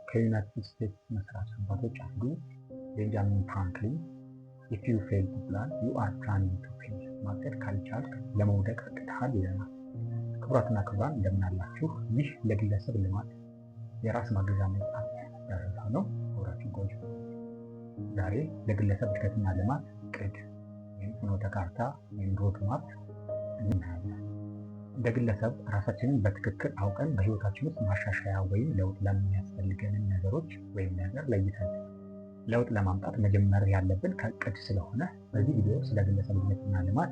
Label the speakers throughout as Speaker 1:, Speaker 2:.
Speaker 1: ከዩናይትድ ስቴትስ መስራች አባቶች አንዱ ቤንጃሚን ፍራንክሊን ኢፍ ዩ ፌል ቱ ፕላን ዩ አር ፕላኒንግ ቱ ፌል፣ ማቀድ ካልቻልክ ለመውደቅ አቅድሃል ይለናል። ክቡራትና ክቡራን እንደምን አላችሁ? ይህ ለግለሰብ ልማት የራስ ማገዣ መጽሐፍ ደረሳ ነው። አብራችን ቆዩ። ዛሬ ለግለሰብ እድገትና ልማት እቅድ ወይም ፍኖተ ካርታ ወይም ሮድ ማፕ እናያለን። እንደ ግለሰብ ራሳችንን በትክክል አውቀን በህይወታችን ውስጥ ማሻሻያ ወይም ለውጥ ለሚያስፈልገንን ነገሮች ወይም ነገር ለይተን ለውጥ ለማምጣት መጀመር ያለብን ከእቅድ ስለሆነ በዚህ ቪዲዮ ስለ ግለሰብ እድገትና ልማት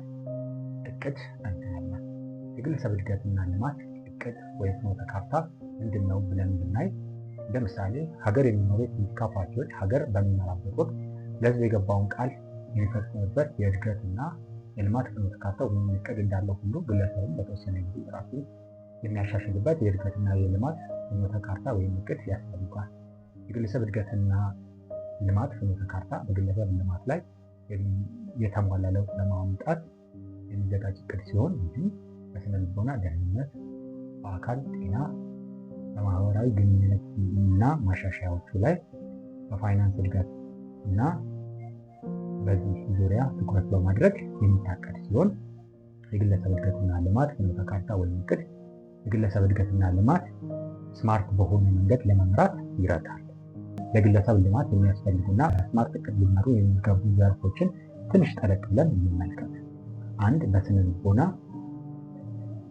Speaker 1: እቅድ እናያለን። የግለሰብ እድገትና ልማት እቅድ ወይም ፍኖተ ካርታ ምንድን ነው ብለን ብናይ፣ እንደ ምሳሌ ሀገር የሚኖሩ የፖለቲካ ፓርቲዎች ሀገር በሚመራበት ወቅት ለህዝብ የገባውን ቃል የሚፈጽምበት የእድገትና የልማት ፍኖተ ካርታ ወይም እቅድ እንዳለው ሁሉ ግለሰብም በተወሰነ ጊዜ ራሱን የሚያሻሽልበት የእድገትና የልማት ፍኖተ ካርታ ወይም እቅድ ያስፈልጋል። የግለሰብ እድገትና ልማት ፍኖተ ካርታ በግለሰብ ልማት ላይ የተሟላ ለውጥ ለማምጣት የሚዘጋጅ እቅድ ሲሆን ይህም በስነ ልቦና ደህንነት፣ በአካል ጤና፣ በማህበራዊ ግንኙነት እና ማሻሻያዎቹ ላይ፣ በፋይናንስ እድገት እና በዚህ ዙሪያ ትኩረት በማድረግ የሚታቀድ ሲሆን የግለሰብ እድገትና ልማት ፍኖተ ካርታ ወይም እቅድ የግለሰብ እድገትና ልማት ስማርት በሆነ መንገድ ለመምራት ይረዳል። ለግለሰብ ልማት የሚያስፈልጉና በስማርት እቅድ ሊመሩ የሚገቡ ዘርፎችን ትንሽ ጠለቅ ብለን እንመልከት። 1. በስነ ልቦና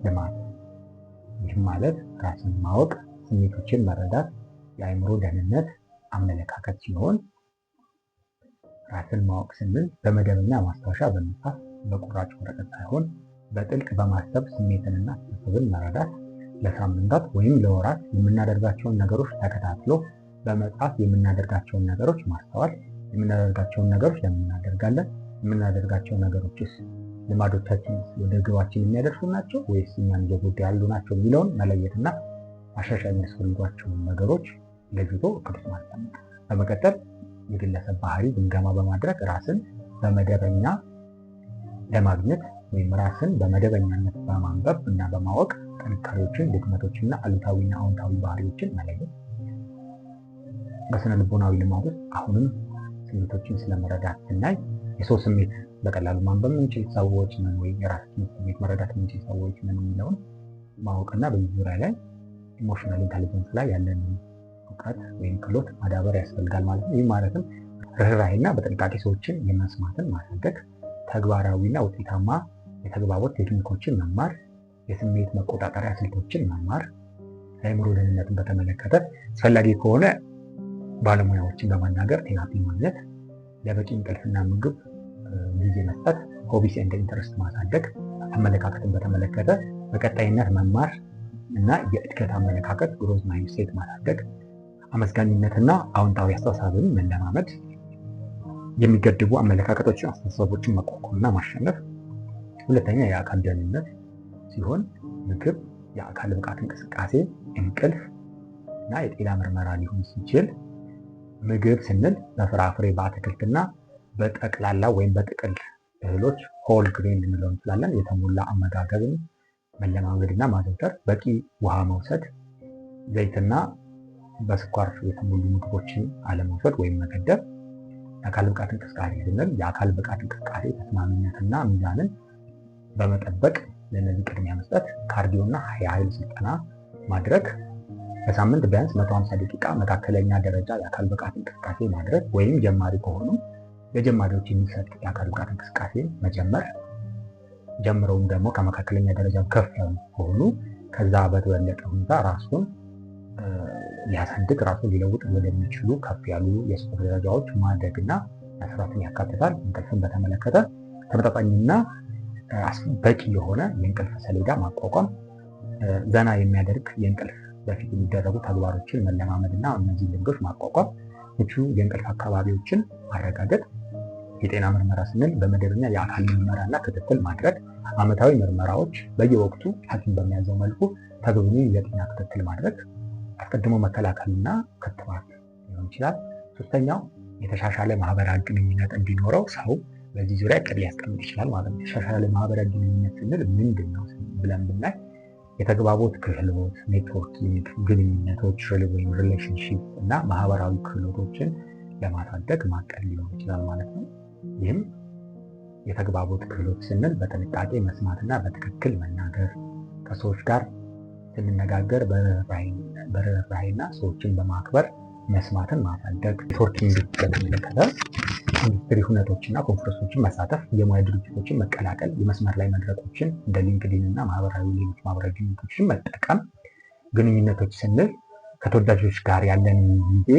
Speaker 1: ልማት። ይህም ማለት ራስን ማወቅ፣ ስሜቶችን መረዳት፣ የአእምሮ ደህንነት፣ አመለካከት ሲሆን ራስን ማወቅ ስንል በመደበኛ ማስታወሻ በመጻፍ በቁራጭ ወረቀት ሳይሆን በጥልቅ በማሰብ ስሜትንና አስተሳሰብን መረዳት፣ ለሳምንታት ወይም ለወራት የምናደርጋቸውን ነገሮች ተከታትሎ በመጻፍ የምናደርጋቸውን ነገሮች ማስተዋል፣ የምናደርጋቸውን ነገሮች ለምን እናደርጋለን፣ የምናደርጋቸው ነገሮችስ ልማዶቻችን ወደ ግባችን የሚያደርሱ ናቸው ወይስ እኛን እየጎዱ ያሉ ናቸው የሚለውን መለየትና ማሻሻያ የሚያስፈልጓቸውን ነገሮች ለይቶ እቅድ ውስጥ ማስቀመጥ። በመቀጠል የግለሰብ ባህሪ ግምገማ በማድረግ ራስን በመደበኛ ለማግኘት ወይም ራስን በመደበኛነት በማንበብ እና በማወቅ ጥንካሬዎችን፣ ድክመቶችና አሉታዊና አዎንታዊ ባህሪዎችን መለየት። በስነ ልቦናዊ ልማት ውስጥ አሁንም ስሜቶችን ስለመረዳት ስናይ የሰው ስሜት በቀላሉ ማንበብ የምንችል ሰዎች ነን ወይም የራሳችንን ስሜት መረዳት የምንችል ሰዎች ነን የሚለውን ማወቅና በዚህ ዙሪያ ላይ ኢሞሽናል ኢንተሊጀንስ ላይ ያለንን እውቀት ወይም ክህሎት ማዳበር ያስፈልጋል ማለት ነው። ይህ ማለትም ርህራሄና በጥንቃቄ ሰዎችን የመስማትን ማሳደግ፣ ተግባራዊና ውጤታማ የተግባቦት ቴክኒኮችን መማር፣ የስሜት መቆጣጠሪያ ስልቶችን መማር፣ የአእምሮ ደህንነትን በተመለከተ አስፈላጊ ከሆነ ባለሙያዎችን በማናገር ቴራፒ ማግኘት፣ ለበቂ እንቅልፍና ምግብ ጊዜ መስጠት፣ ሆቢስ ኤንድ ኢንተረስት ማሳደግ፣ አመለካከትን በተመለከተ በቀጣይነት መማር እና የእድገት አመለካከት ግሮዝ ማይንድ ሴት ማሳደግ፣ አመስጋኝነትና አዎንታዊ አስተሳሰብን መለማመድ፣ የሚገድቡ አመለካከቶችን፣ አስተሳሰቦችን መቋቋምና ማሸነፍ። ሁለተኛ የአካል ደህንነት ሲሆን ምግብ፣ የአካል ብቃት እንቅስቃሴ፣ እንቅልፍ እና የጤና ምርመራ ሊሆን ሲችል ምግብ ስንል በፍራፍሬ በአትክልትና በጠቅላላ ወይም በጥቅል እህሎች ሆል ግሬን ልንለው እንችላለን የተሞላ አመጋገብን መለማመድና ማዘውተር፣ በቂ ውሃ መውሰድ፣ ዘይትና በስኳር የተሞሉ ምግቦችን አለመውሰድ ወይም መገደብ። የአካል ብቃት እንቅስቃሴ ስንል የአካል ብቃት እንቅስቃሴ ተስማሚነትና ሚዛንን በመጠበቅ ለእነዚህ ቅድሚያ መስጠት፣ ካርዲዮና የኃይል ስልጠና ማድረግ፣ በሳምንት ቢያንስ 150 ደቂቃ መካከለኛ ደረጃ የአካል ብቃት እንቅስቃሴ ማድረግ ወይም ጀማሪ ከሆኑ ለጀማሪዎች የሚሰጥ የአካል ብቃት እንቅስቃሴ መጀመር፣ ጀምረውም ደግሞ ከመካከለኛ ደረጃ ከፍ ያሉ ከሆኑ ከዛ በተበለጠ ሁኔታ ራሱን ሊያሳድግ ራሱን ሊለውጥ ወደሚችሉ ከፍ ያሉ የስፖርት ደረጃዎች ማደግና መስራትን ያካትታል። እንቅልፍን በተመለከተ ተመጣጣኝና በቂ የሆነ የእንቅልፍ ሰሌዳ ማቋቋም፣ ዘና የሚያደርግ የእንቅልፍ በፊት የሚደረጉ ተግባሮችን መለማመድና እነዚህ ልምዶች ማቋቋም፣ ምቹ የእንቅልፍ አካባቢዎችን ማረጋገጥ። የጤና ምርመራ ስንል በመደበኛ የአካል ምርመራና ክትትል ማድረግ፣ ዓመታዊ ምርመራዎች በየወቅቱ ሐኪም በሚያዘው መልኩ ተገቢውን የጤና ክትትል ማድረግ፣ አስቀድሞ መከላከልና ክትባት ሊሆን ይችላል። ሶስተኛው የተሻሻለ ማህበራዊ ግንኙነት እንዲኖረው ሰው በዚህ ዙሪያ እቅድ ሊያስቀምጥ ይችላል ማለት ነው። የተሻሻለ ማህበራዊ ግንኙነት ስንል ምንድን ነው ብለን ብናይ የተግባቦት ክህሎት፣ ኔትወርኪንግ፣ ግንኙነቶች ወይም ሪሌሽንሺፕ እና ማህበራዊ ክህሎቶችን ለማሳደግ ማቀድ ሊሆን ይችላል ማለት ነው። ይህም የተግባቦት ክህሎት ስንል በጥንቃቄ መስማትና በትክክል መናገር፣ ከሰዎች ጋር ስንነጋገር በርህራሄና ሰዎችን በማክበር መስማትን ማሳደግ። ኔትወርኪንግ በተመለከተ ኢንዱስትሪ ሁነቶችና ኮንፈረንሶችን መሳተፍ፣ የሙያ ድርጅቶችን መቀላቀል፣ የመስመር ላይ መድረኮችን እንደ ሊንክዲን እና ሌሎች ማህበራዊ ግንኙነቶችን መጠቀም። ግንኙነቶች ስንል ከተወዳጆች ጋር ያለን ጊዜ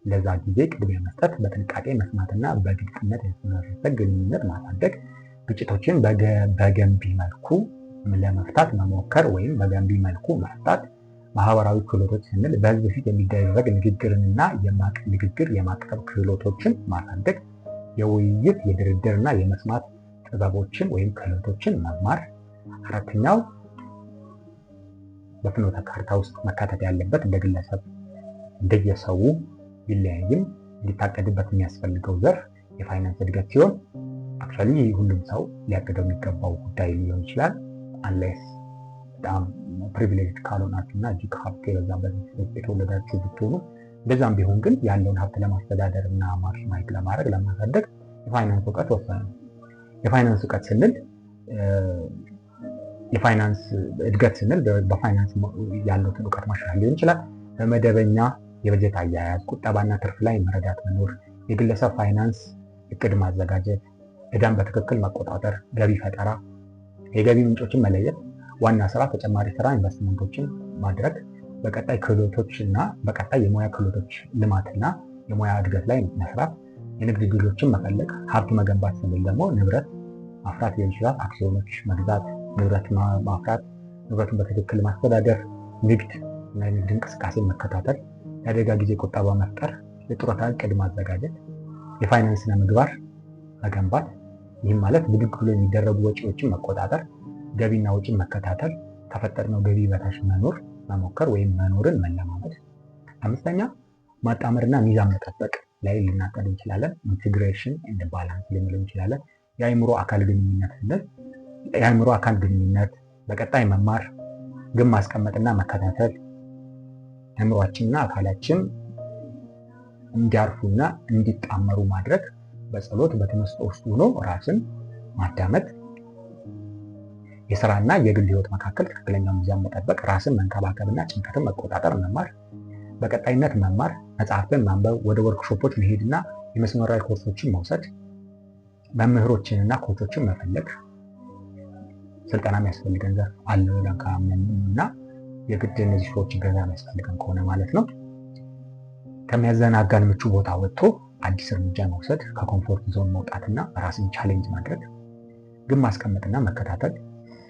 Speaker 1: ለዛ ጊዜ ቅድሚያ መስጠት፣ በጥንቃቄ መስማትና በግልጽነት የተመሰረተ ግንኙነት ማሳደግ። ግጭቶችን በገንቢ መልኩ ለመፍታት መሞከር ወይም በገንቢ መልኩ መፍታት። ማህበራዊ ክህሎቶች ስንል በህዝብ ፊት የሚደረግ ንግግርንና ንግግር የማቅረብ ክህሎቶችን ማሳደግ። የውይይት የድርድርና የመስማት ጥበቦችን ወይም ክህሎቶችን መማር። አራተኛው በፍኖተ ካርታ ውስጥ መካተት ያለበት እንደ ግለሰብ እንደየሰው ቢለያይም እንዲታቀድበት የሚያስፈልገው ዘርፍ የፋይናንስ እድገት ሲሆን አክቹዋሊ ሁሉም ሰው ሊያቅደው የሚገባው ጉዳይ ሊሆን ይችላል አንሌስ በጣም ፕሪቪሌጅ ካልሆናችሁ እና እጅግ ሀብት የበዛበት የተወለዳችሁ ብትሆኑ። እንደዛም ቢሆን ግን ያለውን ሀብት ለማስተዳደር እና ማክሲማይዝ ለማድረግ ለማሳደግ የፋይናንስ እውቀት ወሳኝ ነው። የፋይናንስ እውቀት ስንል የፋይናንስ እድገት ስንል በፋይናንስ ያለውን እውቀት ማሻሻል ሊሆን ይችላል። በመደበኛ የበጀት አያያዝ፣ ቁጠባና ትርፍ ላይ መረዳት መኖር፣ የግለሰብ ፋይናንስ እቅድ ማዘጋጀት፣ ዕዳን በትክክል መቆጣጠር፣ ገቢ ፈጠራ፣ የገቢ ምንጮችን መለየት፣ ዋና ስራ፣ ተጨማሪ ስራ፣ ኢንቨስትመንቶችን ማድረግ፣ በቀጣይ ክህሎቶች እና በቀጣይ የሙያ ክህሎቶች ልማትና የሙያ እድገት ላይ መስራት፣ የንግድ ዕድሎችን መፈለግ። ሀብት መገንባት ስንል ደግሞ ንብረት ማፍራት ሊሆን ይችላል። አክሲዮኖች መግዛት፣ ንብረት ማፍራት፣ ንብረቱን በትክክል ማስተዳደር፣ ንግድ እና የንግድ እንቅስቃሴ መከታተል፣ የአደጋ ጊዜ ቁጠባ መፍጠር፣ የጡረታ እቅድ ማዘጋጀት፣ የፋይናንስ ስነ ምግባር መገንባት። ይህም ማለት ብድግ ብሎ የሚደረጉ ወጪዎችን መቆጣጠር፣ ገቢና ወጪን መከታተል፣ ከፈጠርነው ገቢ በታች መሞከር ወይም መኖርን መለማመድ። አምስተኛ ማጣመርና ሚዛን መጠበቅ ላይ ልናቀድ እንችላለን። ኢንቴግሬሽን ኤንድ ባላንስ ልንለው እንችላለን። የአእምሮ አካል ግንኙነት ስንል የአእምሮ አካል ግንኙነት በቀጣይ መማር፣ ግን ማስቀመጥና መከታተል፣ አእምሯችንና አካላችን እንዲያርፉና እንዲጣመሩ ማድረግ፣ በጸሎት በተመስጦ ውስጥ ሆኖ ራስን ማዳመጥ፣ የስራና የግል ህይወት መካከል ትክክለኛው ሚዛን መጠበቅ፣ ራስን መንከባከብና ጭንቀትን መቆጣጠር መማር፣ በቀጣይነት መማር፣ መጽሐፍትን ማንበብ፣ ወደ ወርክሾፖች መሄድና የመስመራዊ ኮርሶችን መውሰድ፣ መምህሮችንና ኮቾችን መፈለግ። ስልጠና የሚያስፈልገን ዘርፍ አለ እና የግድ እነዚህ ሰዎች ገዛ የሚያስፈልገን ከሆነ ማለት ነው። ከሚያዘናጋን ምቹ ቦታ ወጥቶ አዲስ እርምጃ መውሰድ፣ ከኮምፎርት ዞን መውጣትና ራስን ቻሌንጅ ማድረግ፣ ግን ማስቀመጥና መከታተል፣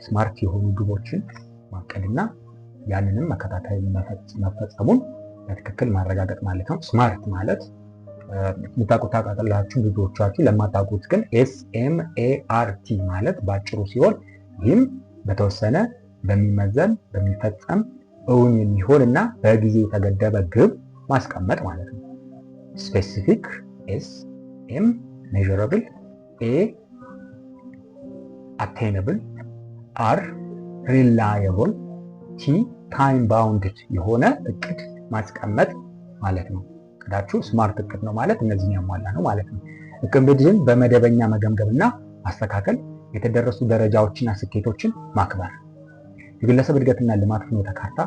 Speaker 1: ስማርት የሆኑ ግቦችን ማቀድና ያንንም መከታተል መፈጸሙን በትክክል ማረጋገጥ ማለት ነው። ስማርት ማለት የምታውቁት ታውቃላችሁ፣ ብዙዎቻችሁ ለማታውቁት ግን SMART ማለት ባጭሩ ሲሆን ይህም በተወሰነ በሚመዘን በሚፈጸም እውን የሚሆን እና በጊዜ የተገደበ ግብ ማስቀመጥ ማለት ነው። ስፔሲፊክ SM ሜዥረብል፣ A አቴይነብል፣ R ሪላየብል፣ T ታይም ባውንድድ የሆነ እቅድ ማስቀመጥ ማለት ነው። እቅዳችሁ ስማርት እቅድ ነው ማለት እነዚህን ያሟላ ነው ማለት ነው። እቅድን በመደበኛ መገምገምና ማስተካከል፣ የተደረሱ ደረጃዎችና ስኬቶችን ማክበር። የግለሰብ እድገትና ልማት ፍኖተ ካርታ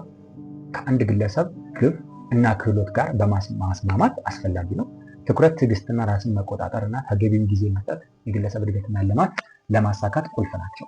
Speaker 1: ከአንድ ግለሰብ ግብ እና ክህሎት ጋር በማስማማት አስፈላጊ ነው። ትኩረት፣ ትዕግስትና ራስን መቆጣጠር እና ተገቢውን ጊዜ መስጠት የግለሰብ እድገትና ልማት ለማሳካት ቁልፍ ናቸው።